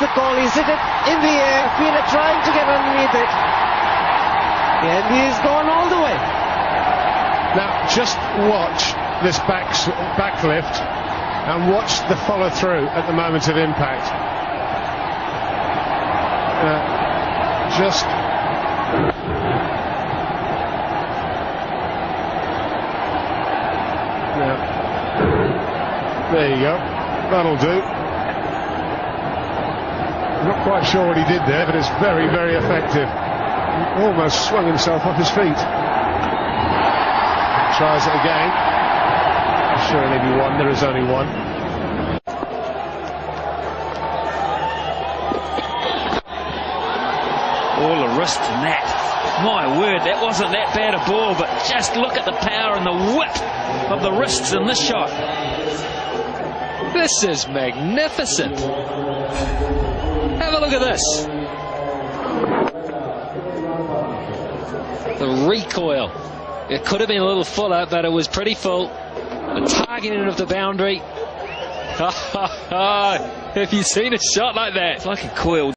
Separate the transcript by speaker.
Speaker 1: the call. He's hit it in the air. Fielded trying to get underneath it. And he's gone all the way.
Speaker 2: Now, just watch this backlift and watch the follow through at the moment of impact. There you go. That'll do. I'm not quite sure what he did there, but it's very, very effective. He almost swung himself off his feet. Tries it again. There should only be one. There is only one.
Speaker 3: All the wrist in that. My word, that wasn't that bad a ball, but just look at the power and the whip of the wrists in this shot.
Speaker 4: This is magnificent. Have a look at this. The recoil. It could have been a little fuller, but it was pretty full. The targeting of the boundary. Have you seen a shot like that?
Speaker 3: It's like a coiled